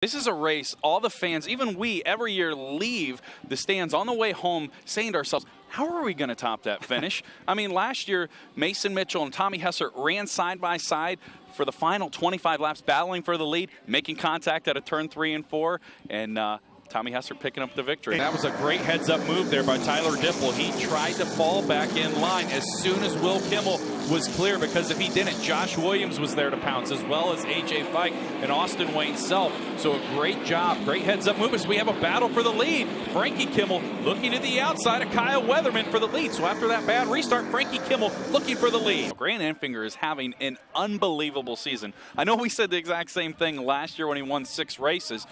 This is a race all the fans, even we, every year leave the stands on the way home saying to ourselves, how are we going to top that finish? I mean, last year, Mason Mitchell and Tommy Hessert ran side by side for the final 25 laps, battling for the lead, making contact at a turn 3 and 4, and Tommy Hessert picking up the victory. That was a great heads-up move there by Tyler Dipple. He tried to fall back in line as soon as Will Kimmel was clear, because if he didn't, Josh Williams was there to pounce, as well as A.J. Fike and Austin Wayne Self. So a great job, great heads-up move as we have a battle for the lead. Frankie Kimmel looking to the outside of Kyle Weatherman for the lead. So after that bad restart, Frankie Kimmel looking for the lead. Grant Enfinger is having an unbelievable season. I know we said the exact same thing last year when he won 6 races,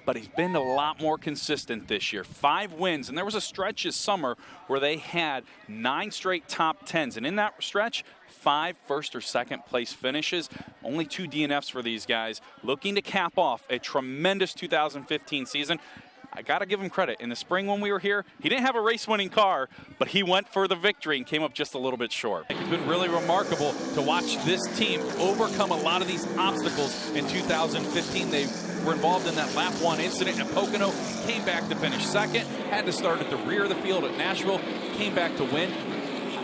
but he's been a lot more consistent this year. 5 wins, and there was a stretch this summer where they had 9 straight top 10s, and in that stretch, 5 first or second place finishes. Only 2 DNFs for these guys, looking to cap off a tremendous 2015 season. I got to give him credit. In the spring when we were here, he didn't have a race-winning car, but he went for the victory and came up just a little bit short. It's been really remarkable to watch this team overcome a lot of these obstacles in 2015. They were involved in that lap 1 incident at Pocono, came back to finish second, had to start at the rear of the field at Nashville, came back to win.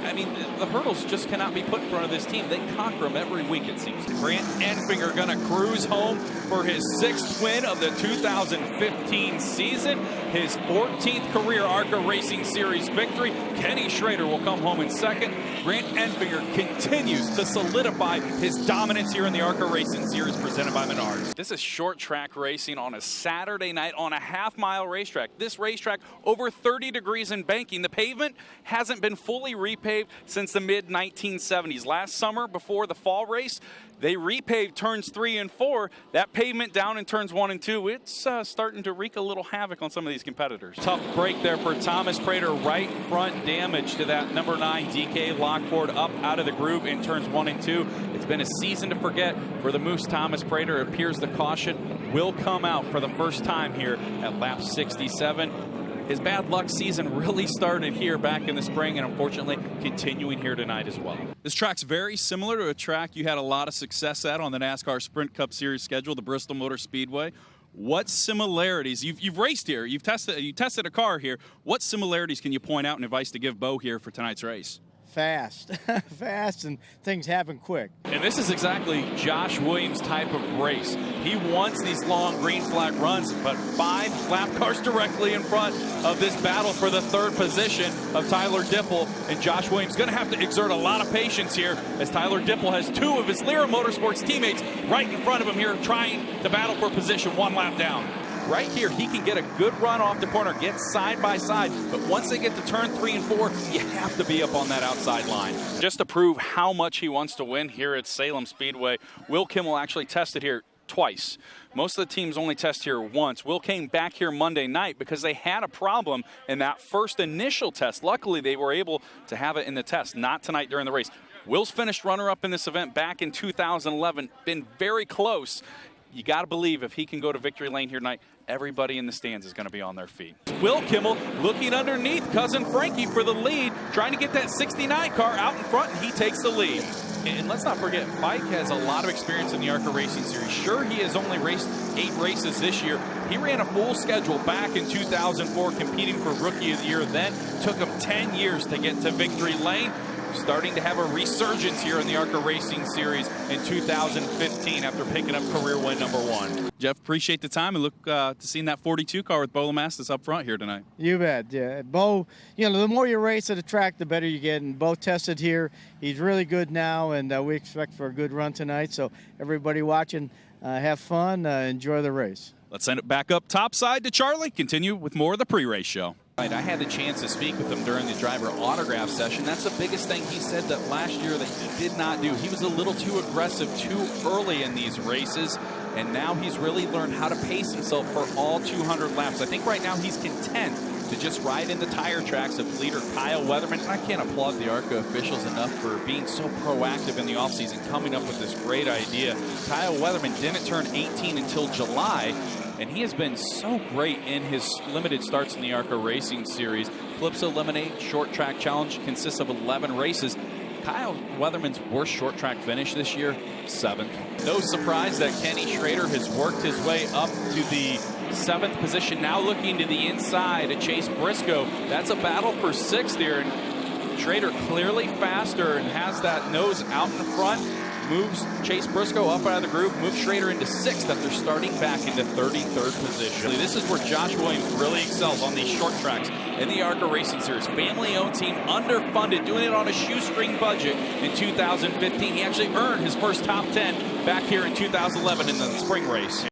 I mean, the hurdles just cannot be put in front of this team. They conquer them every week, it seems. Grant Enfinger going to cruise home for his 6th win of the 2015 season, his 14th career ARCA Racing Series victory. Kenny Schrader will come home in second. Grant Enfinger continues to solidify his dominance here in the ARCA Racing Series presented by Menards. This is short track racing on a Saturday night on a half-mile racetrack. This racetrack, over 30 degrees in banking. The pavement hasn't been fully repaved since the mid-1970s. Last summer, before the fall race, they repaved turns 3 and 4. That pavement down in turns 1 and 2, it's starting to wreak a little havoc on some of these competitors. Tough break there for Thomas Prater. Right front damage to that number 9 DK Lockford up out of the groove in turns 1 and 2. It's been a season to forget for the Moose Thomas Prater. It appears the caution will come out for the first time here at lap 67. His bad luck season really started here back in the spring, and unfortunately continuing here tonight as well. This track's very similar to a track you had a lot of success at on the NASCAR Sprint Cup Series schedule, the Bristol Motor Speedway. What similarities, you've raced here, you tested a car here, what similarities can you point out and advice to give Bo here for tonight's race? Fast, fast, and things happen quick. And this is exactly Josh Williams' type of race. He wants these long green flag runs, but 5 lap cars directly in front of this battle for the 3rd position of Tyler Dipple. And Josh Williams going to have to exert a lot of patience here, as Tyler Dipple has 2 of his Lyra Motorsports teammates right in front of him here, trying to battle for position 1 lap down. Right here, he can get a good run off the corner, get side by side, but once they get to turn 3 and 4, you have to be up on that outside line. Just to prove how much he wants to win here at Salem Speedway, Will Kimmel actually tested here twice. Most of the teams only test here once. Will came back here Monday night because they had a problem in that first initial test. Luckily, they were able to have it in the test, not tonight during the race. Will's finished runner-up in this event back in 2011, been very close. You got to believe if he can go to victory lane here tonight, everybody in the stands is going to be on their feet. Will Kimmel looking underneath cousin Frankie for the lead, trying to get that 69 car out in front, and he takes the lead. And let's not forget, Fike has a lot of experience in the ARCA Racing Series. Sure, he has only raced 8 races this year. He ran a full schedule back in 2004, competing for Rookie of the Year then. Took him 10 years to get to victory lane. Starting to have a resurgence here in the ARCA Racing Series in 2015 after picking up career win number 1. Jeff, appreciate the time and look to seeing that 42 car with Bo Lamastus up front here tonight. You bet. Yeah, Bo, you know, the more you race at a track, the better you get. And Bo tested here. He's really good now, and we expect for a good run tonight. So everybody watching, have fun, enjoy the race. Let's send it back up topside to Charlie. Continue with more of the pre-race show. I had the chance to speak with him during the driver autograph session. That's the biggest thing he said that last year that he did not do. He was a little too aggressive too early in these races, and now he's really learned how to pace himself for all 200 laps. I think right now he's content to just ride in the tire tracks of leader Kyle Weatherman. I can't applaud the ARCA officials enough for being so proactive in the offseason, coming up with this great idea. Kyle Weatherman didn't turn 18 until July, and he has been so great in his limited starts in the ARCA Racing Series. Calypso Lemonade Short Track Challenge consists of 11 races. Kyle Weatherman's worst short track finish this year, 7th. No surprise that Kenny Schrader has worked his way up to the 7th position. Now looking to the inside to Chase Briscoe. That's a battle for 6th here. And Schrader clearly faster and has that nose out in the front. Moves Chase Briscoe up out of the group, moves Schrader into 6th after starting back into 33rd position. This is where Josh Williams really excels on these short tracks in the ARCA Racing Series. Family-owned team, underfunded, doing it on a shoestring budget in 2015. He actually earned his first top 10 back here in 2011 in the spring race.